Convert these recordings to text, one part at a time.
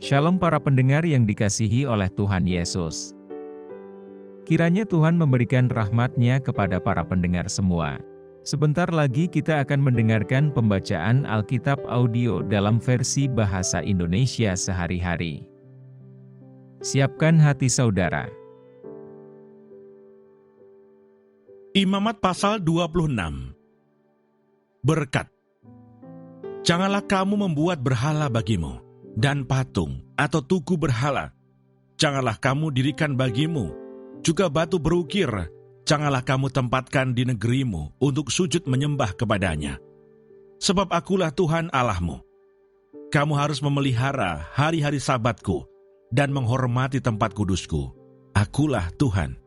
Shalom para pendengar yang dikasihi oleh Tuhan Yesus. Kiranya Tuhan memberikan rahmat-Nya kepada para pendengar semua. Sebentar lagi kita akan mendengarkan pembacaan Alkitab audio dalam versi bahasa Indonesia sehari-hari. Siapkan hati saudara. Imamat pasal 26. Berkat. Janganlah kamu membuat berhala bagimu, dan patung atau tugu berhala. Janganlah kamu dirikan bagimu, juga batu berukir, janganlah kamu tempatkan di negerimu untuk sujud menyembah kepadanya. Sebab akulah Tuhan Allahmu. Kamu harus memelihara hari-hari Sabatku, dan menghormati tempat kudusku. Akulah Tuhan.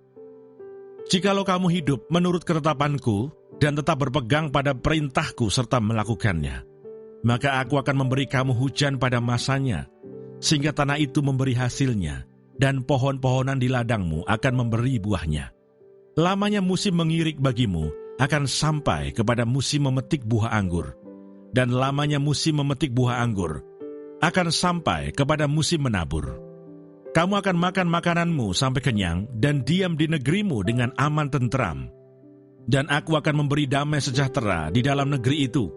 Jikalau kamu hidup menurut ketetapanku, dan tetap berpegang pada perintahku serta melakukannya, maka aku akan memberi kamu hujan pada masanya, sehingga tanah itu memberi hasilnya, dan pohon-pohonan di ladangmu akan memberi buahnya. Lamanya musim mengirik bagimu akan sampai kepada musim memetik buah anggur, dan lamanya musim memetik buah anggur akan sampai kepada musim menabur. Kamu akan makan makananmu sampai kenyang dan diam di negerimu dengan aman tentram. Dan aku akan memberi damai sejahtera di dalam negeri itu,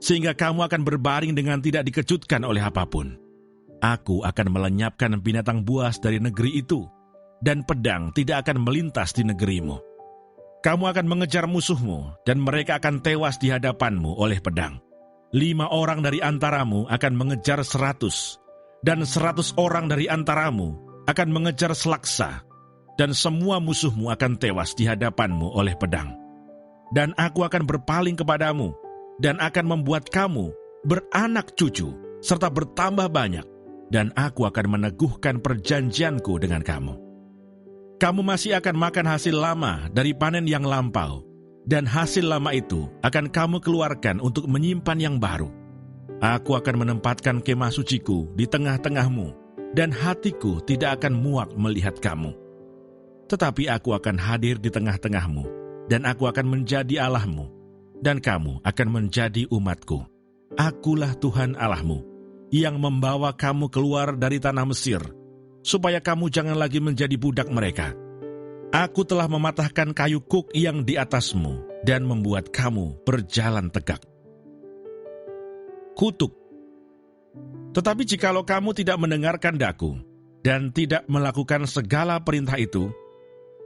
sehingga kamu akan berbaring dengan tidak dikejutkan oleh apapun. Aku akan melenyapkan binatang buas dari negeri itu, dan pedang tidak akan melintas di negerimu. Kamu akan mengejar musuhmu, dan mereka akan tewas di hadapanmu oleh pedang. 5 orang dari antaramu akan mengejar 100, dan 100 orang dari antaramu akan mengejar selaksa, dan semua musuhmu akan tewas di hadapanmu oleh pedang. Dan aku akan berpaling kepadamu, dan akan membuat kamu beranak cucu, serta bertambah banyak, dan aku akan meneguhkan perjanjianku dengan kamu. Kamu masih akan makan hasil lama dari panen yang lampau, dan hasil lama itu akan kamu keluarkan untuk menyimpan yang baru. Aku akan menempatkan kemah suciku di tengah-tengahmu, dan hatiku tidak akan muak melihat kamu. Tetapi aku akan hadir di tengah-tengahmu, dan aku akan menjadi Allahmu, dan kamu akan menjadi umatku. Akulah Tuhan Allahmu, yang membawa kamu keluar dari tanah Mesir, supaya kamu jangan lagi menjadi budak mereka. Aku telah mematahkan kayu kuk yang di atasmu, dan membuat kamu berjalan tegak. Kutuk. Tetapi jikalau kamu tidak mendengarkan daku, dan tidak melakukan segala perintah itu,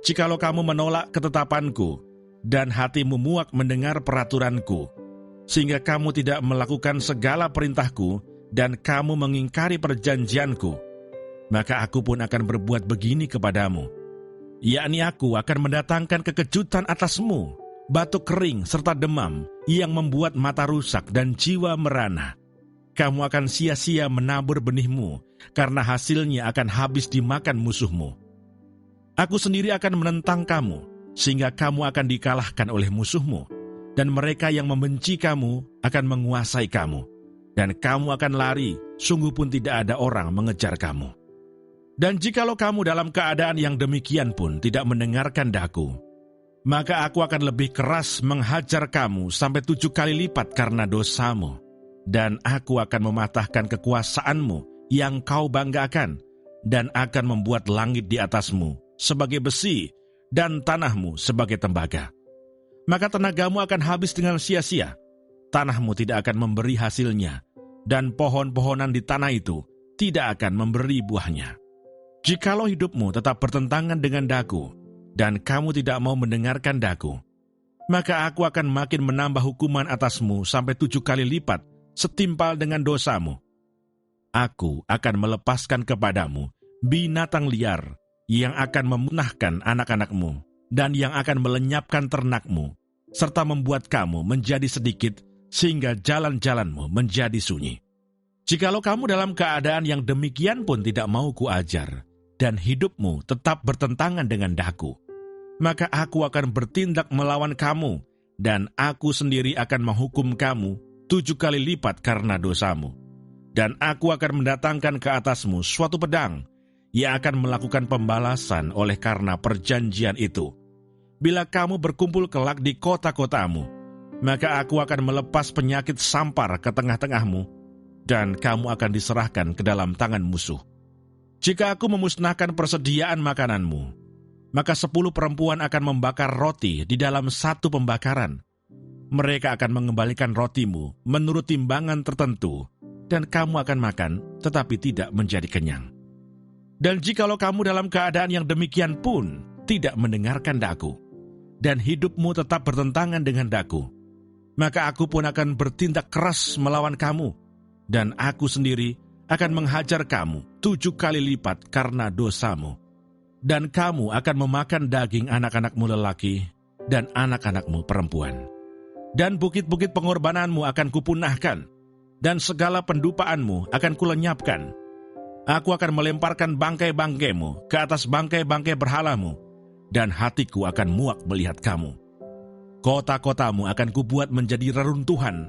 jikalau kamu menolak ketetapanku, dan hatimu muak mendengar peraturanku, sehingga kamu tidak melakukan segala perintahku, dan kamu mengingkari perjanjianku, maka aku pun akan berbuat begini kepadamu, yakni aku akan mendatangkan kekejutan atasmu, batuk kering serta demam, yang membuat mata rusak dan jiwa merana. Kamu akan sia-sia menabur benihmu, karena hasilnya akan habis dimakan musuhmu. Aku sendiri akan menentang kamu, sehingga kamu akan dikalahkan oleh musuhmu, dan mereka yang membenci kamu akan menguasai kamu, dan kamu akan lari, sungguh pun tidak ada orang mengejar kamu. Dan jikalau kamu dalam keadaan yang demikian pun tidak mendengarkan daku, maka aku akan lebih keras menghajar kamu sampai 7 kali lipat karena dosamu, dan aku akan mematahkan kekuasaanmu yang kau banggakan, dan akan membuat langit di atasmu sebagai besi, dan tanahmu sebagai tembaga. Maka tenagamu akan habis dengan sia-sia, tanahmu tidak akan memberi hasilnya, dan pohon-pohonan di tanah itu tidak akan memberi buahnya. Jikalau hidupmu tetap bertentangan dengan daku, dan kamu tidak mau mendengarkan daku, maka aku akan makin menambah hukuman atasmu sampai 7 kali lipat setimpal dengan dosamu. Aku akan melepaskan kepadamu binatang liar, yang akan memunahkan anak-anakmu, dan yang akan melenyapkan ternakmu, serta membuat kamu menjadi sedikit, sehingga jalan-jalanmu menjadi sunyi. Jikalau kamu dalam keadaan yang demikian pun tidak mau kuajar, dan hidupmu tetap bertentangan dengan daku, maka aku akan bertindak melawan kamu, dan aku sendiri akan menghukum kamu 7 kali lipat karena dosamu. Dan aku akan mendatangkan ke atasmu suatu pedang, yang akan melakukan pembalasan oleh karena perjanjian itu. Bila kamu berkumpul kelak di kota-kotamu, maka aku akan melepas penyakit sampar ke tengah-tengahmu, dan kamu akan diserahkan ke dalam tangan musuh. Jika aku memusnahkan persediaan makananmu, maka 10 perempuan akan membakar roti di dalam satu pembakaran. Mereka akan mengembalikan rotimu menurut timbangan tertentu, dan kamu akan makan tetapi tidak menjadi kenyang. Dan jikalau kamu dalam keadaan yang demikian pun tidak mendengarkan daku, dan hidupmu tetap bertentangan dengan daku, maka aku pun akan bertindak keras melawan kamu, dan aku sendiri akan menghajar kamu 7 kali lipat karena dosamu. Dan kamu akan memakan daging anak-anakmu lelaki dan anak-anakmu perempuan. Dan bukit-bukit pengorbananmu akan kupunahkan, dan segala pendupaanmu akan kulenyapkan. Aku akan melemparkan bangkai-bangkaimu ke atas bangkai-bangkai berhalamu, dan hatiku akan muak melihat kamu. Kota-kotamu akan kubuat menjadi reruntuhan,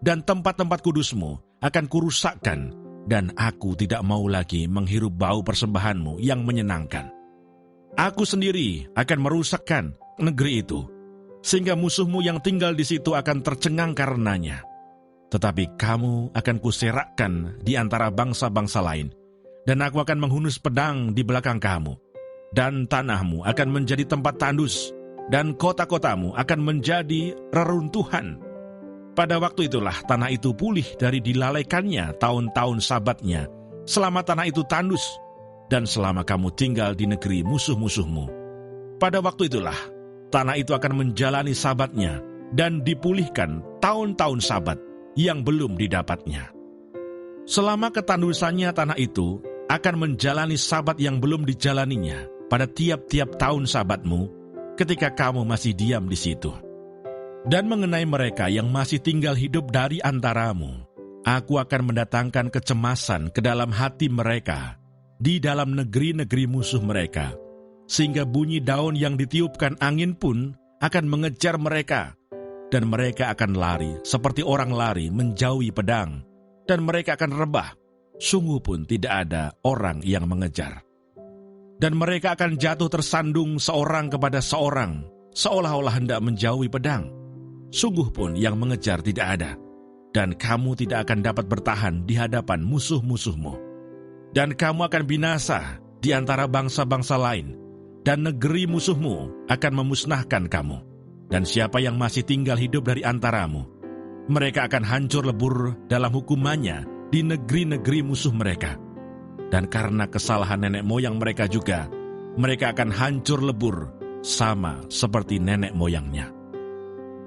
dan tempat-tempat kudusmu akan kurusakkan, dan aku tidak mau lagi menghirup bau persembahanmu yang menyenangkan. Aku sendiri akan merusakkan negeri itu, sehingga musuhmu yang tinggal di situ akan tercengang karenanya. Tetapi kamu akan kuserakkan di antara bangsa-bangsa lain, dan aku akan menghunus pedang di belakang kamu, dan tanahmu akan menjadi tempat tandus, dan kota-kotamu akan menjadi reruntuhan. Pada waktu itulah tanah itu pulih dari dilalaikannya tahun-tahun sabatnya, selama tanah itu tandus, dan selama kamu tinggal di negeri musuh-musuhmu. Pada waktu itulah tanah itu akan menjalani sabatnya, dan dipulihkan tahun-tahun sabat yang belum didapatnya. Selama ketandusannya tanah itu akan menjalani sabat yang belum dijalaninya pada tiap-tiap tahun sabatmu, ketika kamu masih diam di situ. Dan mengenai mereka yang masih tinggal hidup dari antaramu, aku akan mendatangkan kecemasan ke dalam hati mereka di dalam negeri-negeri musuh mereka, sehingga bunyi daun yang ditiupkan angin pun akan mengejar mereka, dan mereka akan lari seperti orang lari menjauhi pedang, dan mereka akan rebah, sungguh pun tidak ada orang yang mengejar. Dan mereka akan jatuh tersandung seorang kepada seorang, seolah-olah hendak menjauhi pedang. Sungguh pun yang mengejar tidak ada, dan kamu tidak akan dapat bertahan di hadapan musuh-musuhmu. Dan kamu akan binasa di antara bangsa-bangsa lain, dan negeri musuhmu akan memusnahkan kamu. Dan siapa yang masih tinggal hidup dari antaramu, mereka akan hancur lebur dalam hukumannya di negeri-negeri musuh mereka. Dan karena kesalahan nenek moyang mereka juga, mereka akan hancur lebur sama seperti nenek moyangnya.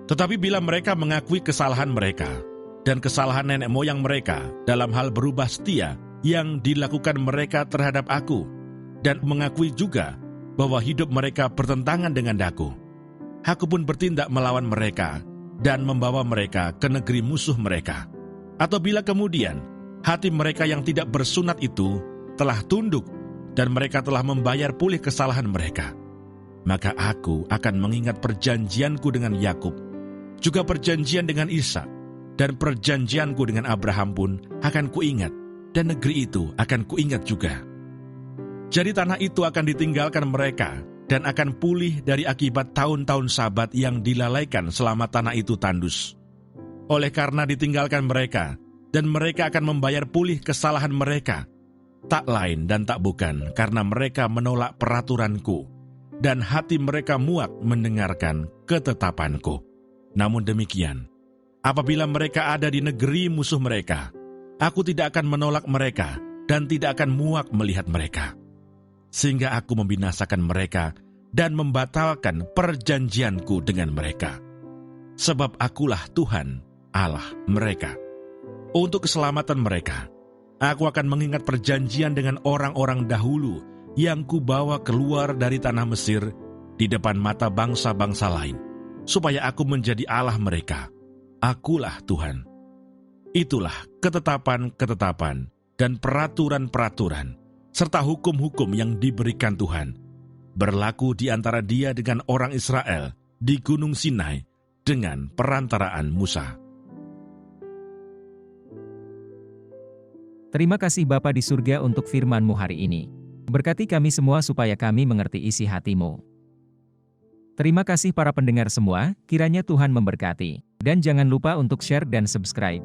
Tetapi bila mereka mengakui kesalahan mereka dan kesalahan nenek moyang mereka dalam hal berubah setia yang dilakukan mereka terhadap aku, dan mengakui juga bahwa hidup mereka bertentangan dengan daku, aku pun bertindak melawan mereka dan membawa mereka ke negeri musuh mereka. Atau bila kemudian hati mereka yang tidak bersunat itu telah tunduk dan mereka telah membayar pulih kesalahan mereka, maka aku akan mengingat perjanjianku dengan Yakub, juga perjanjian dengan Ishak, dan perjanjianku dengan Abraham pun akan kuingat, dan negeri itu akan kuingat juga. Jadi tanah itu akan ditinggalkan mereka, dan akan pulih dari akibat tahun-tahun sabat yang dilalaikan selama tanah itu tandus. Oleh karena ditinggalkan mereka, dan mereka akan membayar pulih kesalahan mereka, tak lain dan tak bukan karena mereka menolak peraturanku, dan hati mereka muak mendengarkan ketetapanku. Namun demikian, apabila mereka ada di negeri musuh mereka, aku tidak akan menolak mereka dan tidak akan muak melihat mereka, sehingga aku membinasakan mereka dan membatalkan perjanjianku dengan mereka. Sebab akulah Tuhan Allah mereka. Untuk keselamatan mereka, aku akan mengingat perjanjian dengan orang-orang dahulu yang kubawa keluar dari tanah Mesir di depan mata bangsa-bangsa lain, supaya aku menjadi Allah mereka. Akulah Tuhan. Itulah ketetapan-ketetapan dan peraturan-peraturan, serta hukum-hukum yang diberikan Tuhan, berlaku di antara dia dengan orang Israel di Gunung Sinai dengan perantaraan Musa. Terima kasih Bapa di surga untuk firman-Mu hari ini. Berkati kami semua supaya kami mengerti isi hati-Mu. Terima kasih para pendengar semua, kiranya Tuhan memberkati. Dan jangan lupa untuk share dan subscribe.